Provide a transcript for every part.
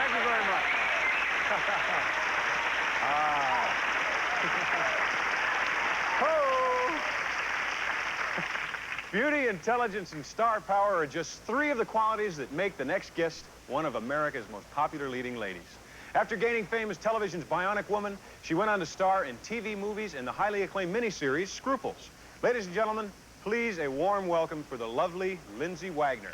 Thank you very much. Ho! Beauty, intelligence, and star power are just three of the qualities that make the next guest one of America's most popular leading ladies. After gaining fame as television's Bionic Woman, she went on to star in TV movies and the highly acclaimed miniseries Scruples. Ladies and gentlemen, please a warm welcome for the lovely Lindsay Wagner.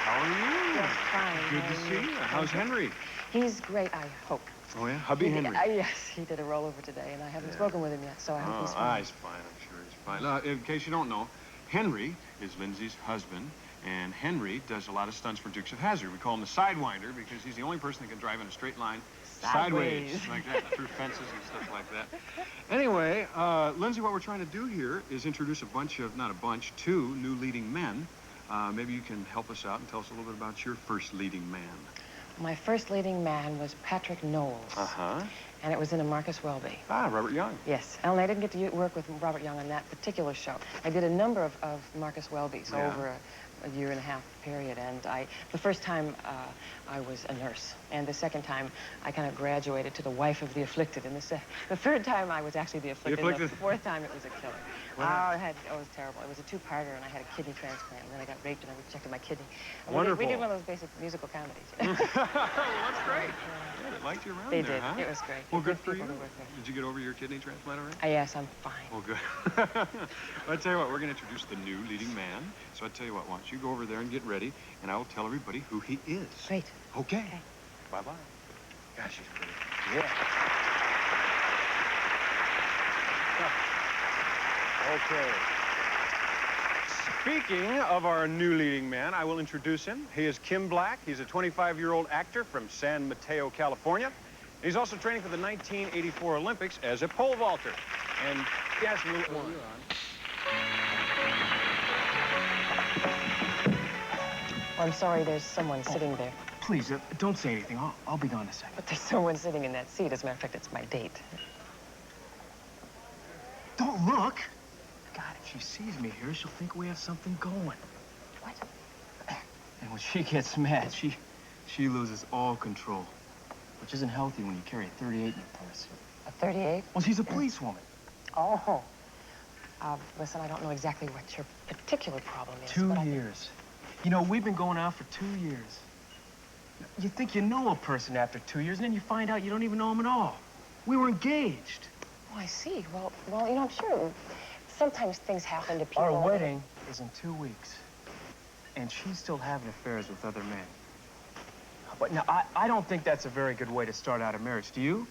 How are you? Yes, fine. Good to see you. How's Henry? He's great, I hope. Oh, yeah? Hubby Henry? Yes, he did a rollover today, and I haven't spoken with him yet, so I hope he's fine. He's fine. I'm sure he's fine. In case you don't know, Henry is Lindsay's husband, and Henry does a lot of stunts for Dukes of Hazzard. We call him the Sidewinder because he's the only person that can drive in a straight line sideways like that, through fences and stuff like that. Anyway, Lindsay, what we're trying to do here is introduce two new leading men. Maybe you can help us out and tell us a little bit about your first leading man. My first leading man was Patrick Knowles. Uh-huh. And it was in a Marcus Welby. Ah, Robert Young. Yes. And I didn't get to work with Robert Young on that particular show. I did a number of Marcus Welbys over a year and a half period. And the first time I was a nurse. And the second time I kind of graduated to the wife of the afflicted. And the third time I was actually the afflicted. And the fourth time it was a killer. It was terrible. It was a two-parter, and I had a kidney transplant, and then I got raped, and I rejected my kidney. And wonderful. We did one of those basic musical comedies. Well, that's great. Yeah, they liked you around they there, did. huh? It was great. Well, good for you. Did you get over your kidney transplant already? Yes, I'm fine. Well, good. Well, I tell you what, we're going to introduce the new leading man. So I tell you what, why don't you go over there and get ready, and I will tell everybody who he is. Great. Okay. Bye-bye. Gosh, she's pretty. Yeah. Okay. Speaking of our new leading man, I will introduce him. He is Kim Black. He's a 25-year-old actor from San Mateo, California. He's also training for the 1984 Olympics as a pole vaulter. And he has a little more on. I'm sorry, there's someone sitting there. Please, don't say anything. I'll be gone in a second. But there's someone sitting in that seat. As a matter of fact, it's my date. Don't look. God, if she sees me here, she'll think we have something going. What? And when she gets mad, she loses all control, which isn't healthy when you carry a 38 in your purse. A 38? Well, she's a policewoman. Oh. Listen, I don't know exactly what your particular problem is. 2 years. You know, we've been going out for 2 years. You think you know a person after 2 years, and then you find out you don't even know them at all. We were engaged. Oh, I see. Well, you know, sure. Sometimes things happen to people. Our wedding is in 2 weeks, and she's still having affairs with other men. But now, I don't think that's a very good way to start out a marriage. Do you?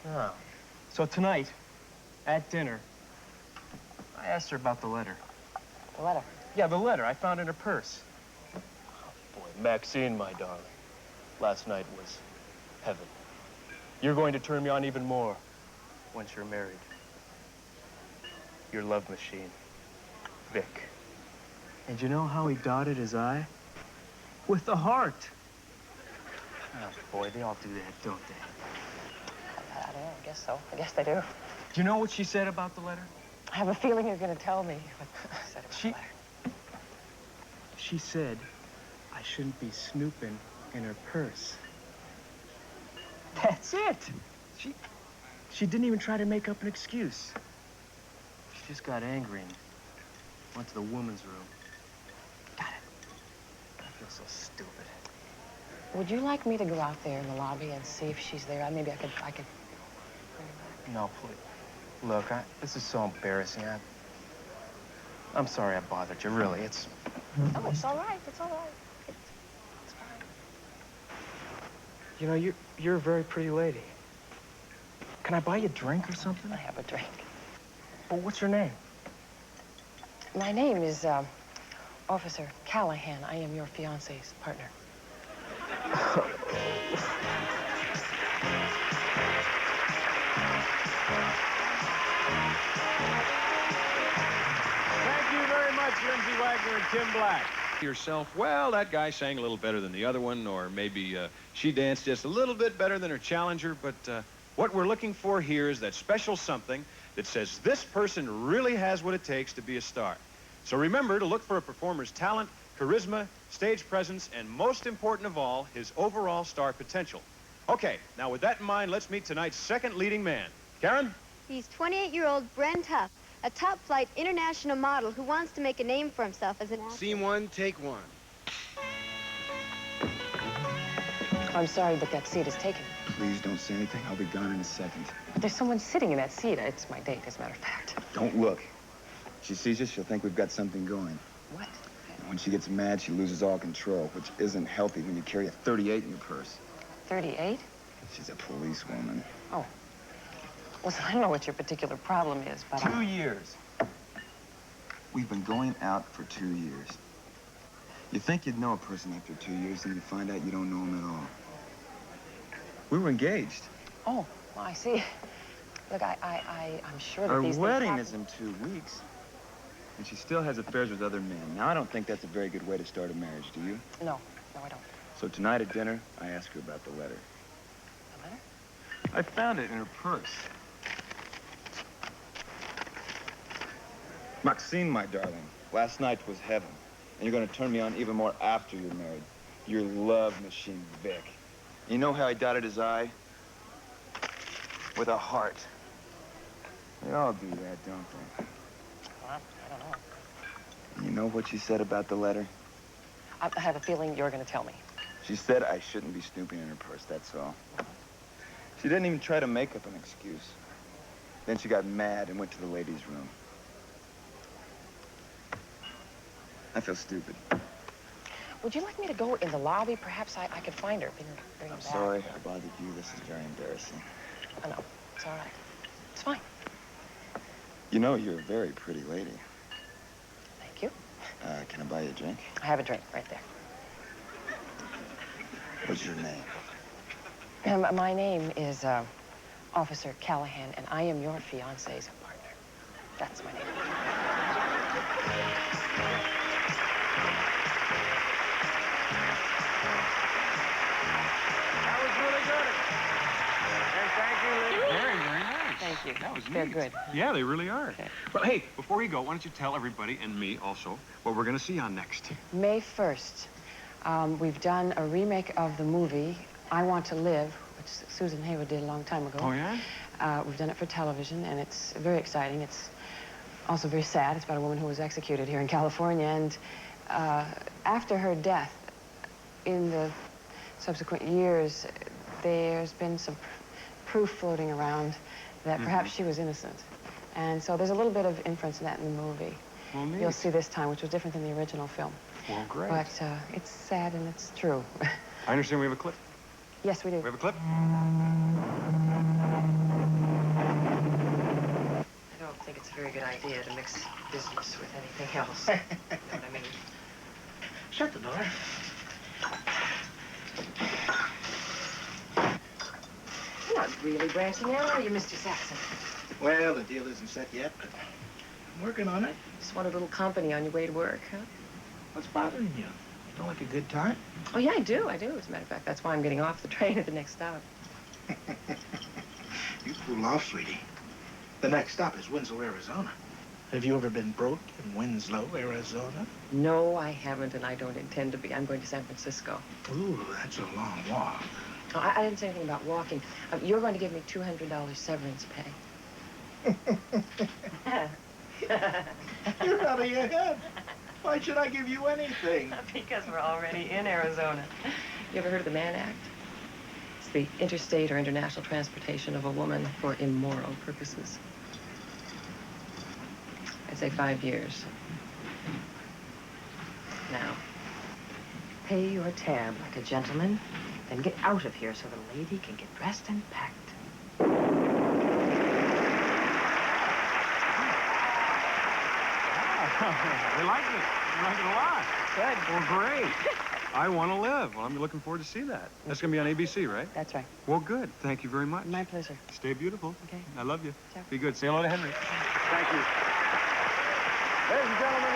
No. So tonight, at dinner, I asked her about the letter. The letter? Yeah, the letter I found in her purse. Oh, boy, Maxine, my darling, last night was heaven. You're going to turn me on even more once you're married. Your love machine, Vic. And you know how he dotted his I? With the heart. Oh, boy, they all do that, don't they? I don't know. I guess so. I guess they do. Do you know what she said about the letter? I have a feeling you're going to tell me what said about the letter. She said I shouldn't be snooping in her purse. That's it. She didn't even try to make up an excuse. She just got angry and went to the woman's room. Got it. I feel so stupid. Would you like me to go out there in the lobby and see if she's there? Maybe I could bring her back. No, please. Look, this is so embarrassing. I'm sorry I bothered you, really. It's... Oh, it's all right. It's all right. It's fine. You know, you're a very pretty lady. Can I buy you a drink or something? I have a drink. Well, what's your name? My name is, Officer Callahan. I am your fiancé's partner. Thank you very much, Lindsay Wagner and Kim Black. Yourself, well, that guy sang a little better than the other one, or maybe she danced just a little bit better than her challenger, but what we're looking for here is that special something that says this person really has what it takes to be a star. So remember to look for a performer's talent, charisma, stage presence, and most important of all, his overall star potential. Okay, now with that in mind, let's meet tonight's second leading man. Karen? He's 28-year-old Brent Huff, a top-flight international model who wants to make a name for himself as an actor. Scene one, take one. I'm sorry, but that seat is taken. Please don't say anything. I'll be gone in a second. There's someone sitting in that seat. It's my date, as a matter of fact. Don't look. If she sees us, she'll think we've got something going. What? And when she gets mad, she loses all control, which isn't healthy when you carry a 38 in your purse. 38? She's a policewoman. Oh. Listen, I don't know what your particular problem is, but 2 years. We've been going out for 2 years. You think you'd know a person after 2 years, and you find out you don't know him at all. We were engaged. Oh, well, I see. Look, I'm sure that Our these wedding things is in 2 weeks. And she still has affairs with other men. Now, I don't think that's a very good way to start a marriage, do you? No, I don't. So tonight at dinner, I asked her about the letter. The letter? I found it in her purse. Maxine, my darling, last night was heaven. And you're going to turn me on even more after you're married. Your love machine, Vic. You know how I dotted his I? With a heart. They all do that, don't they? Well, I don't know. And you know what she said about the letter? I have a feeling you're going to tell me. She said I shouldn't be snooping in her purse, that's all. She didn't even try to make up an excuse. Then she got mad and went to the ladies' room. I feel stupid. Would you like me to go in the lobby? Perhaps I could find her. Bring her I'm back. sorry I bothered you. This is very embarrassing. Oh, no, it's all right. It's fine. You know, you're a very pretty lady. Thank you. Can I buy you a drink? I have a drink right there. What's your name? My name is Officer Callahan, and I am your fiancé's partner. That's my name. That was really good. And thank you, Lindsay. Very, very nice. Thank you. That was They're neat. good. Yeah, they really are. Okay. Well, hey, before you go, why don't you tell everybody, and me also, what we're going to see on next? May 1st, we've done a remake of the movie I Want to Live, which Susan Hayward did a long time ago. Oh, yeah? We've done it for television, and it's very exciting. It's also very sad. It's about a woman who was executed here in California, and after her death, in the subsequent years, there's been some proof floating around that perhaps she was innocent. And so there's a little bit of inference in that in the movie. Well, neat. You'll see this time, which was different than the original film. Well, great. But it's sad and it's true. I understand we have a clip. Yes, we do. We have a clip? I don't think it's a very good idea to mix business with anything else. You know what I mean? Shut the door. You're not really branching out, are you, Mr. Saxon? Well, the deal isn't set yet, but I'm working on it. Just want a little company on your way to work, huh? What's bothering you? You don't like a good time? Oh, yeah, I do, as a matter of fact. That's why I'm getting off the train at the next stop. You cool off, sweetie. The next stop is Winslow, Arizona. Have you ever been broke in Winslow, Arizona? No, I haven't, and I don't intend to be. I'm going to San Francisco. Ooh, that's a long walk. Oh, I didn't say anything about walking. You're going to give me $200 severance pay. You're out of your head. Why should I give you anything? Because we're already in Arizona. You ever heard of the Mann Act? It's the interstate or international transportation of a woman for immoral purposes. I'd say 5 years. Now, pay your tab like a gentleman, then get out of here so the lady can get dressed and packed. They like it. They like it a lot. Good. Well, great. I Want to Live. Well, I'm looking forward to see that. That's going to be on ABC, right? That's right. Well, good. Thank you very much. My pleasure. Stay beautiful. Okay. I love you. Ciao. Be good. Say hello to Henry. Thank you. Ladies and gentlemen,